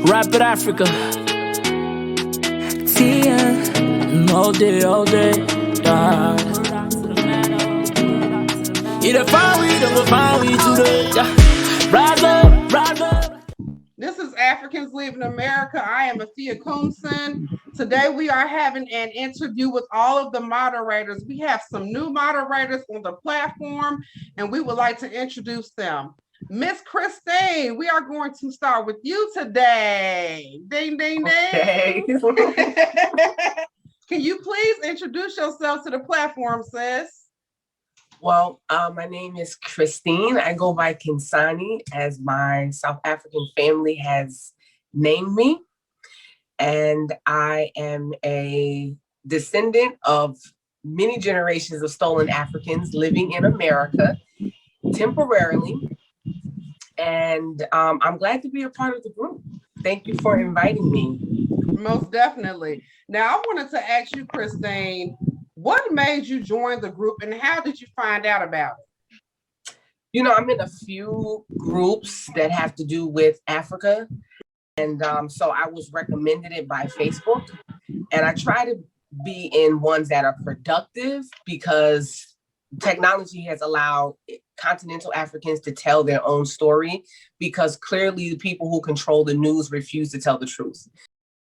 Rapid Africa. Tia. All day, all day. Either find we, then we'll find we today. Rise up, rise up. This is Africans Living in America. I am Afia Coonson. Today we are having an interview with all of the moderators. We have some new moderators on the platform, and we would like to introduce them. Miss Christine, we are going to start with you today. Ding, ding, ding. Okay. Can you please introduce yourself to the platform, sis? Well, my name is Christine. I go by Kinsani, as my South African family has named me. And I am a descendant of many generations of stolen Africans living in America temporarily. And I'm glad to be a part of the group. Thank you for inviting me. Most definitely. Now, I wanted to ask you, Christine, what made you join the group and how did you find out about it? You know, I'm in a few groups that have to do with Africa. And so I was recommended it by Facebook. And I try to be in ones that are productive because technology has allowed continental Africans to tell their own story, because clearly the people who control the news refuse to tell the truth.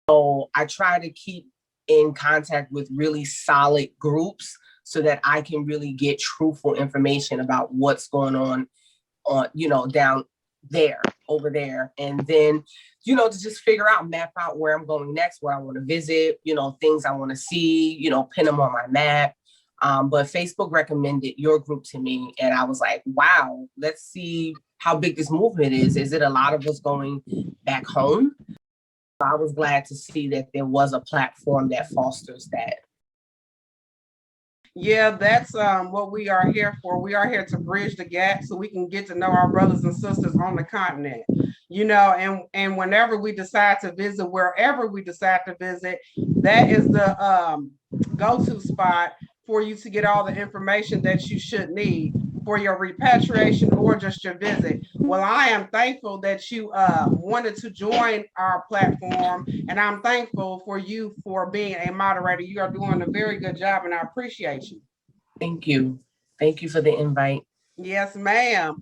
So I try to keep in contact with really solid groups so that I can really get truthful information about what's going on, down there, over there. And then, to just map out where I'm going next, where I want to visit, things I want to see, pin them on my map. But Facebook recommended your group to me. And I was like, wow, let's see how big this movement is. Is it a lot of us going back home? I was glad to see that there was a platform that fosters that. Yeah, that's what we are here for. We are here to bridge the gap so we can get to know our brothers and sisters on the continent, and whenever we decide to visit, wherever we decide to visit, that is the go-to spot for you to get all the information that you should need for your repatriation or just your visit. Well, I am thankful that you wanted to join our platform, and I'm thankful for you for being a moderator. You are doing a very good job, and I appreciate you. Thank you. Thank you for the invite. Yes, ma'am.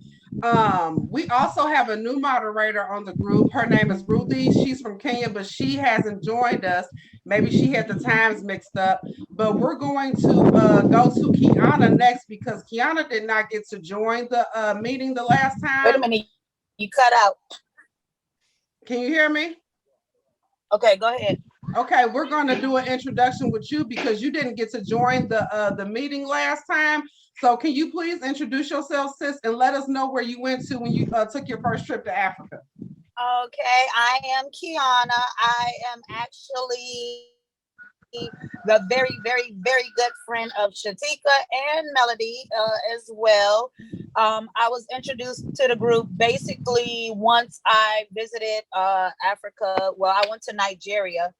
We also have a new moderator on the group. Her name is Ruthie. She's from Kenya, but she hasn't joined us. Maybe she had the times mixed up. But we're going to go to Kiana next because Kiana did not get to join the meeting the last time. Wait a minute, you cut out. Can you hear me? Okay, go ahead. Okay, we're going to do an introduction with you because you didn't get to join the meeting last time. So can you please introduce yourself, sis, and let us know where you went to when you took your first trip to Africa? Okay, I am Kiana. I am actually the very, very, very good friend of Shatika and Melody as well. I was introduced to the group basically once I visited Africa. Well, I went to Nigeria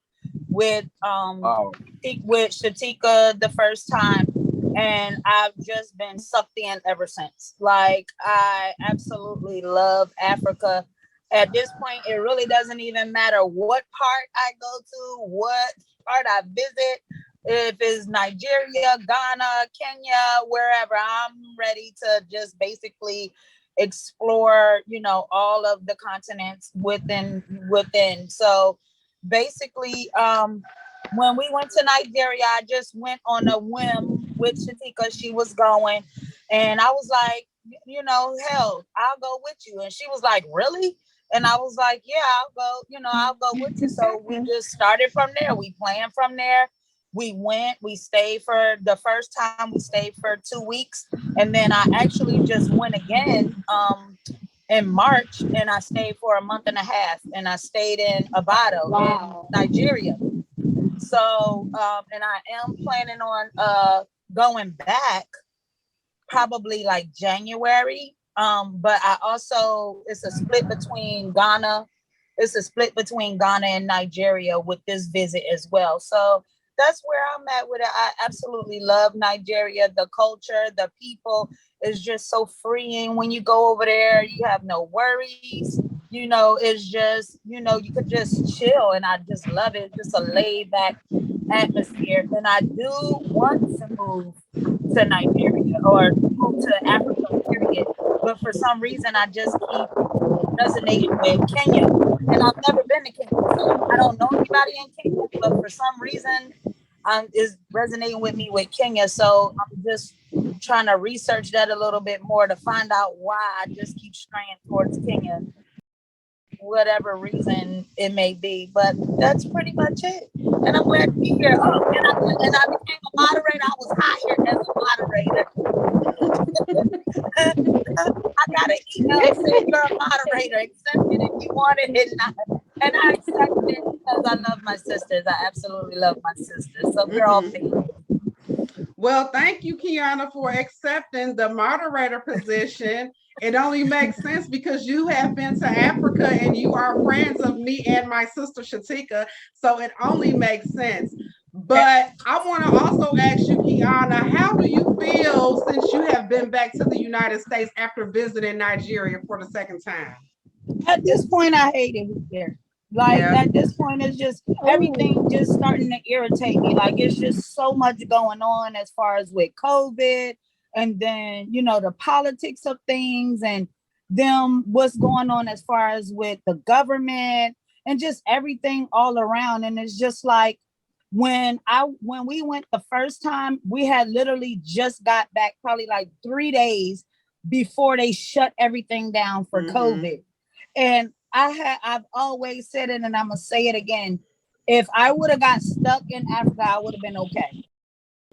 with Shatika the first time. And I've just been sucked in ever since. Like, I absolutely love Africa. At this point, it really doesn't even matter what part I go to, what part I visit. If it's Nigeria, Ghana, Kenya, wherever, I'm ready to just basically explore, all of the continents within. So basically, when we went to Nigeria, I just went on a whim with Shatika. She was going, and I was like, hell, I'll go with you. And she was like, really? And I was like, yeah, I'll go with you. So we just started from there. We planned from there. We stayed for the first time, we stayed for 2 weeks. And then I actually just went again in March, and I stayed for a month and a half, and I stayed in Ibadan, in Nigeria. So, and I am planning on going back probably like January. But I also, it's a split between Ghana and Nigeria with this visit as well. So that's where I'm at with it. I absolutely love Nigeria. The culture, the people is just so freeing. When you go over there, you have no worries. You know, it's just, you know, you could just chill, and I just love it. Just a laid back atmosphere. And I do want to move to Nigeria or move to Africa, period. But for some reason, I just keep resonating with Kenya. And I've never been to Kenya. So I don't know anybody in Kenya, but for some reason, is resonating with me with Kenya. So I'm just trying to research that a little bit more to find out why I just keep straying towards Kenya, whatever reason it may be. But that's pretty much it. And I'm glad to be here. Oh, and I became a moderator. I was hired as a moderator. I got an email that said you're a moderator. Accept it if you want it. And I accepted it because I love my sisters. I absolutely love my sisters. So we're all family. Well, thank you, Kiana, for accepting the moderator position. It only makes sense because you have been to Africa and you are friends of me and my sister Shatika. So it only makes sense. But I want to also ask you, Kiana, how do you feel since you have been back to the United States after visiting Nigeria for the second time? At this point, I hate it here. Like, at this point, it's just everything just starting to irritate me. Like, it's just so much going on as far as with COVID, and then, you know, the politics of things, and them what's going on as far as with the government, and just everything all around. And it's just like, when we went the first time, we had literally just got back probably like 3 days before they shut everything down for COVID. And I've always said it, and I'm gonna say it again. If I would have got stuck in Africa, I would have been okay.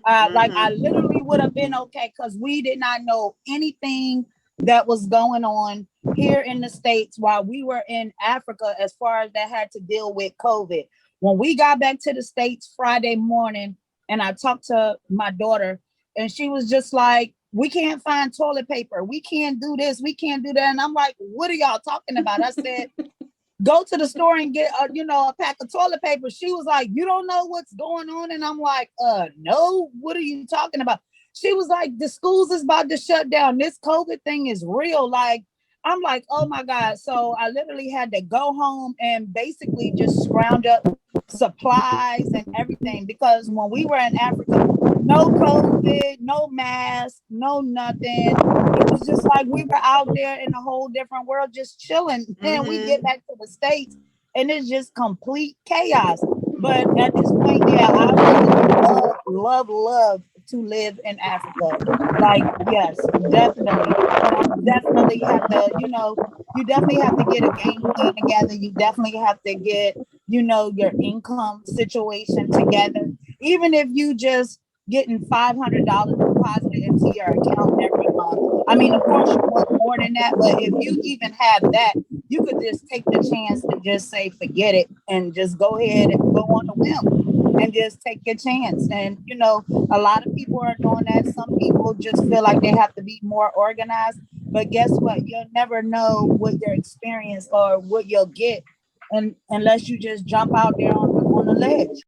Like, I literally would have been okay, because we did not know anything that was going on here in the States while we were in Africa, as far as that had to deal with COVID. When we got back to the States Friday morning, and I talked to my daughter, and she was just like, we can't find toilet paper. We can't do this. We can't do that. And I'm like, what are y'all talking about? I said, go to the store and get a pack of toilet paper. She was like, you don't know what's going on? And I'm like, no, what are you talking about? She was like, the schools is about to shut down. This COVID thing is real. Like, I'm like, oh my God. So I literally had to go home and basically just scrounge up supplies and everything, because when we were in Africa, no COVID, no mask, no nothing. It was just like we were out there in a whole different world, just chilling. Then we get back to the States, and it's just complete chaos. But at this point, yeah, I would love to live in Africa. Like, yes, definitely. But definitely have to, you definitely have to get a game plan together. You definitely have to get, your income situation together. Even if you just getting $500 deposited into your account every month. I mean, of course, you want more than that, but if you even have that, you could just take the chance to just say, forget it, and just go ahead and go on the whim and just take your chance. And, a lot of people are doing that. Some people just feel like they have to be more organized. But guess what? You'll never know what your experience or what you'll get unless you just jump out there on the ledge.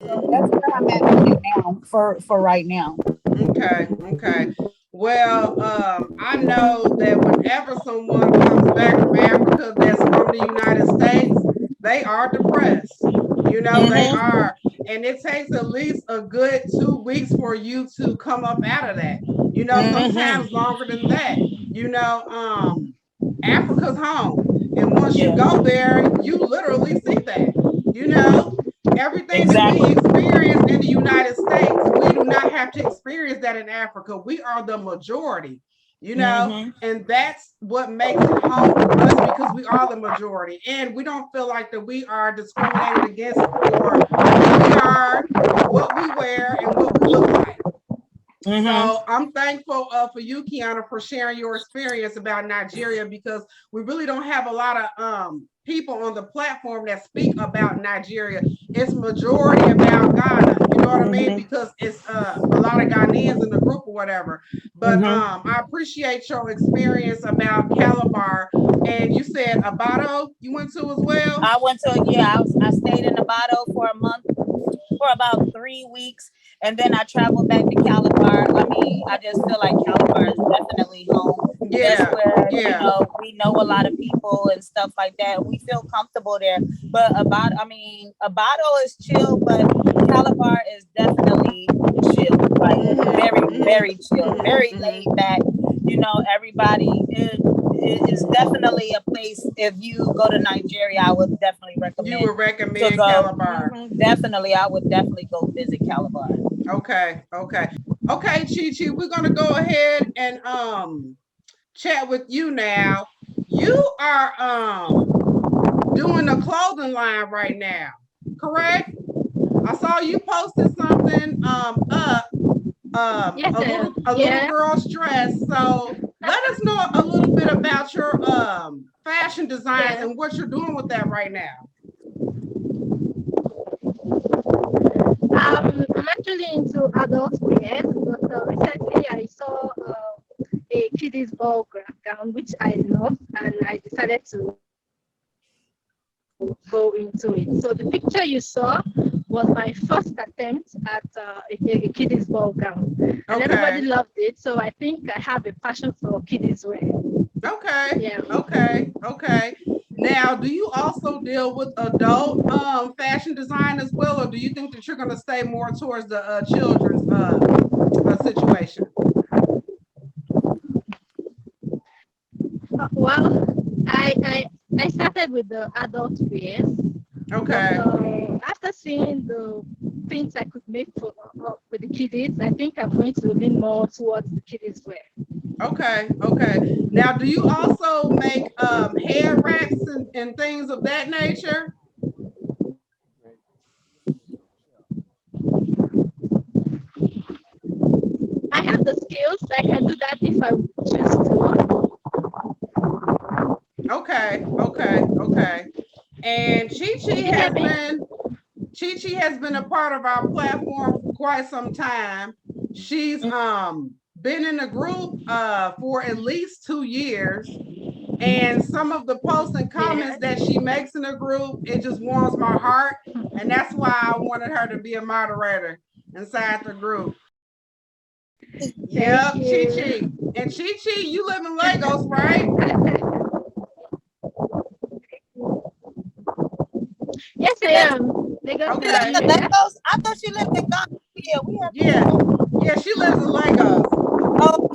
So that's where I'm at right now for right now. Okay. Well, I know that whenever someone comes back from Africa that's from the United States, they are depressed. They are. And it takes at least a good 2 weeks for you to come up out of that. Sometimes longer than that. Africa's home. And once you go there, you literally see that. Everything that we experience in the United States, we do not have to experience that in Africa. We are the majority, and that's what makes it home for us, because we are the majority, and we don't feel like that we are discriminated against for who we are, what we wear, and what we look like. So I'm thankful for you, Kiana, for sharing your experience about Nigeria, because we really don't have a lot of people on the platform that speak about Nigeria. It's majority about Ghana, you know what I mean? Because it's a lot of Ghanaians in the group or whatever. But I appreciate your experience about Calabar. And you said Abato you went to as well? I went to, I stayed in Abato for a month. for about 3 weeks, and then I traveled back to Calabar. I mean, I just feel like Calabar is definitely home. That's Yeah, where, yeah. we know a lot of people and stuff like that. We feel comfortable there. But Abato is chill, but Calabar is definitely chill, like very, very chill, very laid back. Everybody is definitely a place. If you go to Nigeria, I would definitely You recommend would to recommend go. Calabar. Definitely, I would definitely go visit Calabar. Okay, okay. Okay, Chi Chi, we're gonna go ahead and chat with you now. You are doing a clothing line right now, correct? I saw you posted something up Yes, a little girl's dress. So let us know a little bit about your fashion designs and what you're doing with that right now. I'm actually into adult wear, but recently I saw a kiddies ball gown, which I love, and I decided to go into it. So the picture you saw was my first attempt at a kiddies ball gown, and everybody loved it. So I think I have a passion for kiddies wear. Okay. Yeah. Okay. Now, do you also deal with adult fashion design as well, or do you think that you're going to stay more towards the children's situation? Well, I started with the adult wears. Okay. But, after seeing the things I could make with the kiddies, I think I'm going to lean more towards the kiddies wear. Okay. Now, do you also make hair wraps and things of that nature? I have the skills. I can do that if I choose to. Okay. And Chi Chi has been a part of our platform for quite some time. She's been in the group for at least 2 years. And some of the posts and comments that she makes in the group, it just warms my heart. And that's why I wanted her to be a moderator inside the group. Yep, Chi Chi. And Chi Chi, you live in Lagos, right? Yes, I am. Okay. Lagos? I thought she lived in Ghana. Yeah, she lives in Lagos. Oh,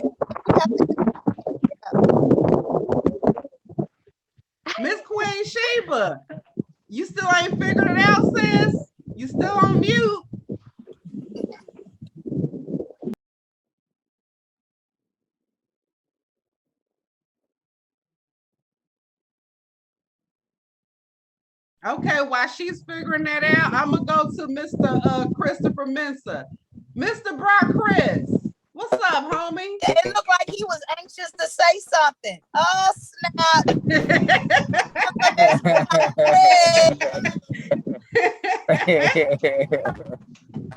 Miss Queen Sheba, you still ain't figured it out, sis? You still on mute? Okay, while she's figuring that out, I'm gonna go to Mr. Christopher Mensa. Mr. Brock Chris, what's up, homie? It looked like he was anxious to say something. Oh, snap.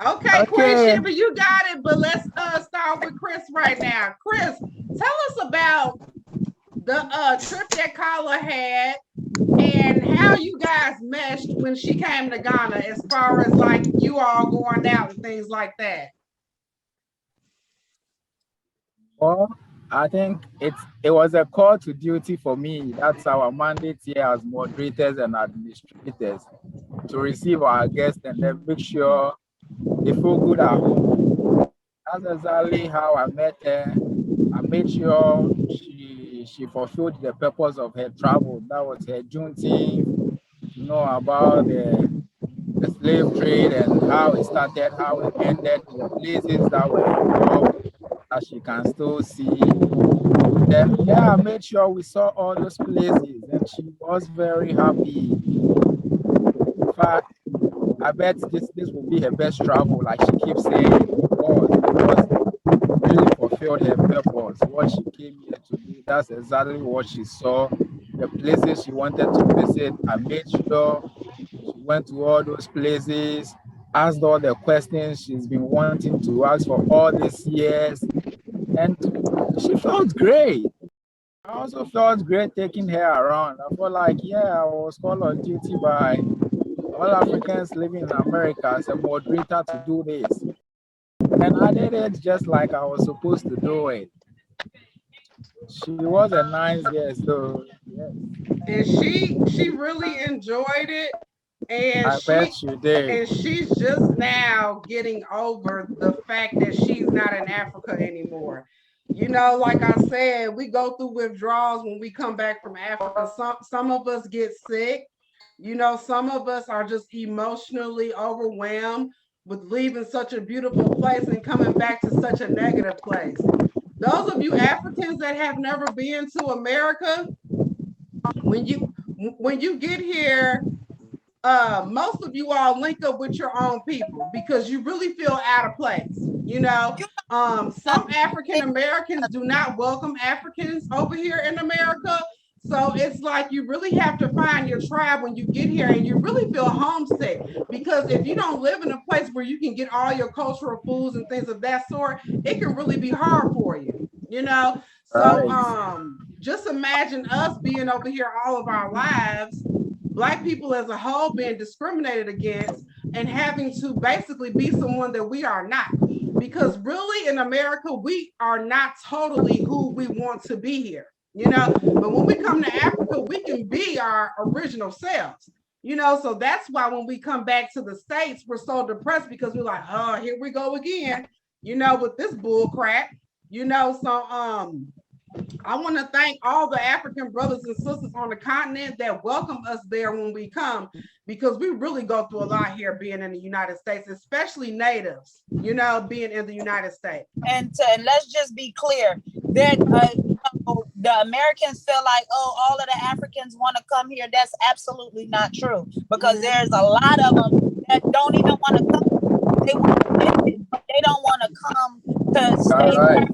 Okay, Queen Sheba, you got it. But let's start with Chris right now. Chris, tell us about the trip that Carla had and how you guys meshed when she came to Ghana, as far as like you all going out and things like that. Well, I think it was a call to duty for me. That's our mandate here as moderators and administrators, to receive our guests and then make sure they feel good at home. That's exactly how I met her. I made sure she fulfilled the purpose of her travel. That was her Juneteenth, to know about the slave trade and how it started, how it ended, the places that were involved, that she can still see. Then, yeah, I made sure we saw all those places, and she was very happy. In fact, I bet this will be her best travel, like she keeps saying it was, because it really fulfilled her purpose. What she came here to do, that's exactly what she saw. The places she wanted to visit, I made sure she went to all those places, asked all the questions she's been wanting to ask for all these years, and she felt great. I also felt great taking her around. I felt like, yeah, I was called on duty by all Africans living in America as a moderator to do this. And I did it just like I was supposed to do it. She was a nice girl, so yes. And she really enjoyed it. I bet you did. And she's just now getting over the fact that she's not in Africa anymore. You know, like I said, we go through withdrawals when we come back from Africa. Some of us get sick. You know, some of us are just emotionally overwhelmed with leaving such a beautiful place and coming back to such a negative place. Those of you Africans that have never been to America, when you get here, most of you all link up with your own people because you really feel out of place. You know, some African Americans do not welcome Africans over here in America. So it's like you really have to find your tribe when you get here, and you really feel homesick because if you don't live in a place where you can get all your cultural foods and things of that sort, it can really be hard for you, you know? So just imagine us being over here all of our lives, Black people as a whole being discriminated against and having to basically be someone that we are not. Because really in America, we are not totally who we want to be here, you know? But when we come to Africa, we can be our original selves, you know? So that's why when we come back to the States, we're so depressed because we're like, oh, here we go again, you know, with this bull crap, you know? So, I want to thank all the African brothers and sisters on the continent that welcome us there when we come, because we really go through a lot here being in the United States, especially natives, you know, being in the United States. And let's just be clear that the Americans feel like, oh, all of the Africans want to come here. That's absolutely not true, because there's a lot of them that don't even want to come. They want to visit, but they don't want to come to stay. Right.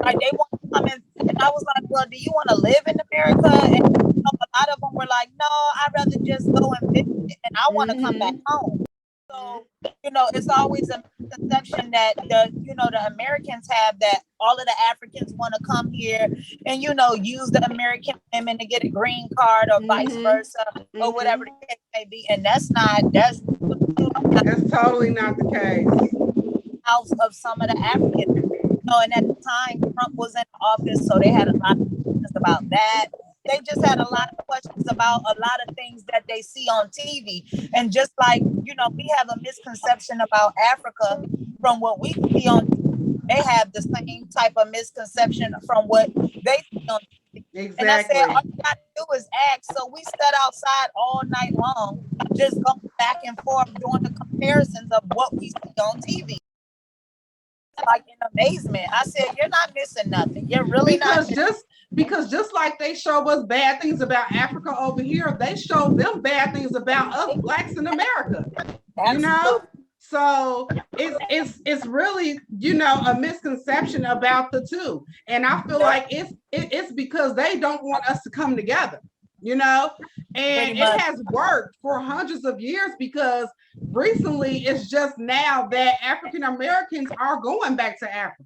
Like they want to come in. And I was like, well, do you want to live in America? And a lot of them were like, no, I'd rather just go and visit, and I want to come back home. So, you know, it's always a misconception that the Americans have, that all of the Africans want to come here and, you know, use the American women to get a green card or vice versa or whatever the case may be. And that's totally not the case. House of some of the Africans. And at the time, Trump was in office, so they had a lot of questions about that. They just had a lot of questions about a lot of things that they see on TV. And just like, you know, we have a misconception about Africa from what we see on TV, they have the same type of misconception from what they see on TV. Exactly. And I said, all you got to do is ask. So we sat outside all night long, just going back and forth doing the comparisons of what we see on TV. Like in amazement. I said, you're not missing nothing. You're really not because just like they show us bad things about Africa over here, they show them bad things about us Blacks in America. Absolutely. You know? So it's really, you know, a misconception about the two. And I feel like it's because they don't want us to come together, you know? And it has worked for hundreds of years, because recently it's just now that African Americans are going back to Africa.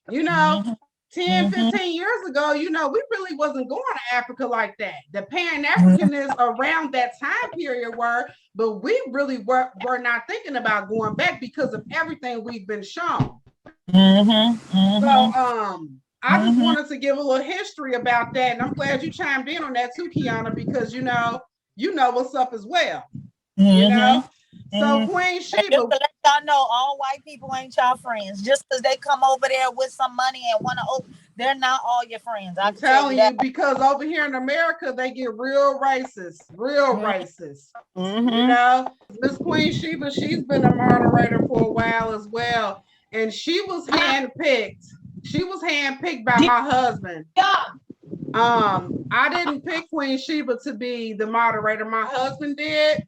You know, 10, 15 years ago, you know, we really wasn't going to Africa like that. The Pan-Africanists around that time period were, but we really were not thinking about going back because of everything we've been shown. So I just wanted to give a little history about that, and I'm glad you chimed in on that too, Kiana, because you know what's up as well. You know, so Queen Sheba, just to let y'all know, all white people ain't y'all friends. Just because they come over there with some money and want to, they're not all your friends. I'm telling you, because over here in America they get real racist, racist. You know, Miss Queen Sheba, she's been a moderator for a while as well, and she was handpicked. She was handpicked by my husband. I didn't pick Queen Sheba to be the moderator. My husband did,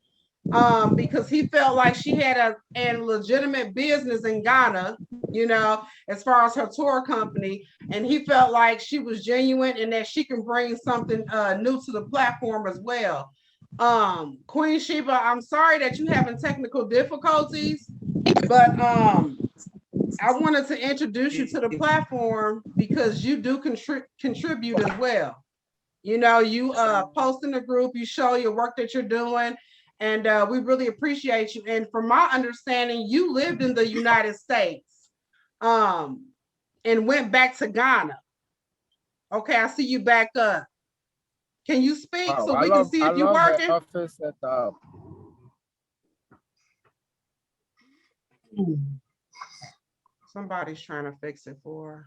because he felt like she had a legitimate business in Ghana, you know, as far as her tour company. And he felt like she was genuine and that she can bring something new to the platform as well. Queen Sheba, I'm sorry that you're having technical difficulties, but I wanted to introduce you to the platform because you do contribute as well. You know, you post in the group, you show your work that you're doing, And we really appreciate you. And from my understanding, you lived in the United States and went back to Ghana. Okay, I see you back up. Can you speak so we can see if you're working? Office setup. Somebody's trying to fix it for her.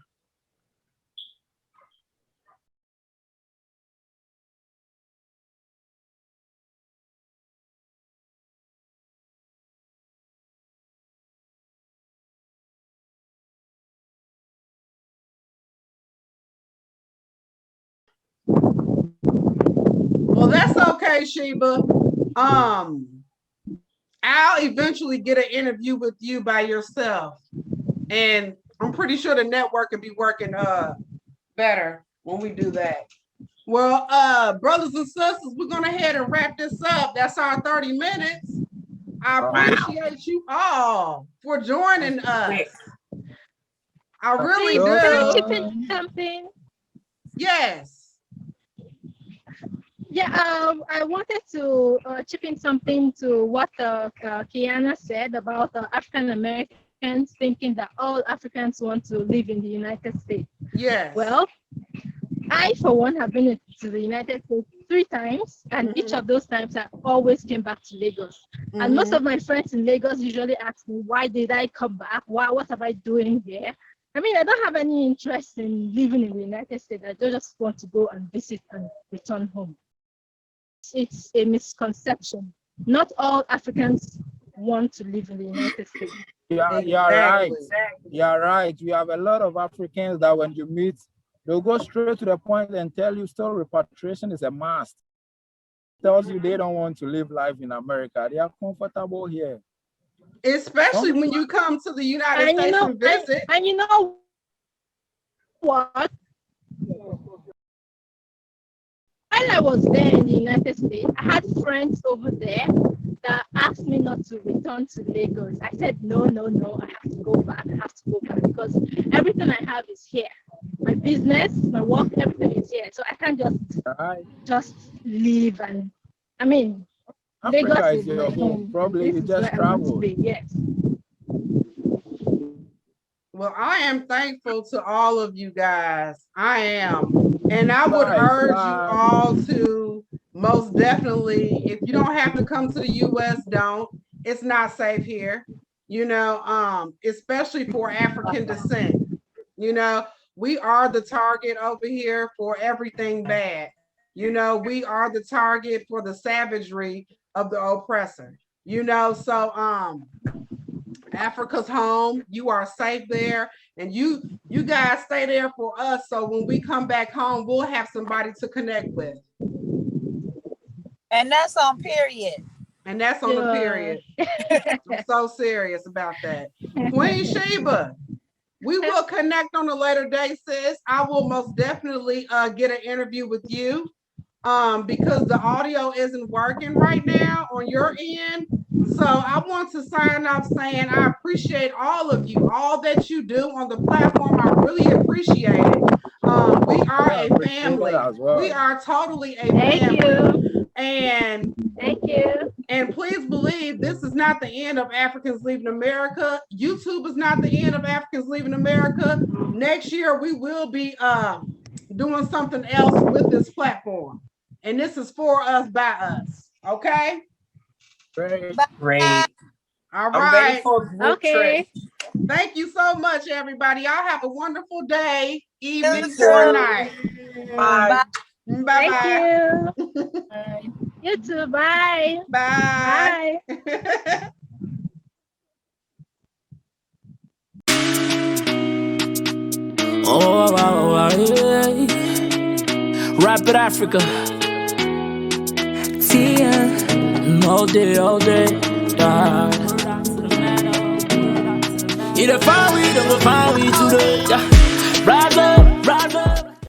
Well, that's okay, Sheba. I'll eventually get an interview with you by yourself. And I'm pretty sure the network will be working better when we do that. Well, brothers and sisters, we're going to head and wrap this up. That's our 30 minutes. I appreciate you all for joining us. I really do. Can I chip in something? Yes. Yeah, I wanted to chip in something to what Kiana said about African Americans thinking that all Africans want to live in the United States. Yes. Well, I, for one, have been to the United States 3 times, and each of those times I always came back to Lagos. And most of my friends in Lagos usually ask me, why did I come back? What am I doing here? I mean, I don't have any interest in living in the United States. I just want to go and visit and return home. It's a misconception. Not all Africans want to live in the United States. You're right. You're right. You have a lot of Africans that when you meet, they'll go straight to the point and tell you still repatriation is a must. Tells you they don't want to live life in America. They are comfortable here. Especially when you come to the United States and visit. And you know what? While I was there in the United States, I had friends over there that asked me not to return to Lagos. I said, no, I have to go back. Because everything I have is here. My business, my work, everything is here. So I can't just leave. And I mean, Africa Lagos is your home. Probably you just travel. Yes. Well, I am thankful to all of you guys. I am. And I would urge you all to most definitely, if you don't have to come to the US, don't. It's not safe here, you know, especially for African descent. You know, we are the target over here for everything bad. You know, we are the target for the savagery of the oppressor. You know, so Africa's home. You are safe there, and you guys stay there for us. So when we come back home, we'll have somebody to connect with. And that's on period. And that's on the period. I'm so serious about that. Queen Sheba, we will connect on a later date, sis. I will most definitely get an interview with you because the audio isn't working right now on your end. So I want to sign off saying I appreciate all of you, all that you do on the platform. I really appreciate it. We are a family. We are totally a family. Thank you. And thank you. And please believe this is not the end of Africans Leaving America. YouTube is not the end of Africans Leaving America. Next year we will be doing something else with this platform. And this is for us, by us. Okay? Great. All right. I'm ready for a group trip. Thank you so much, everybody. Y'all have a wonderful day, evening, or night. Bye. Bye. Thank you. Bye. You too. Bye. Bye. Bye. Oh, wow, yeah. Rapid Africa. Tia. All day, all day. Either find we, then we'll find we today. Rise up, rise up.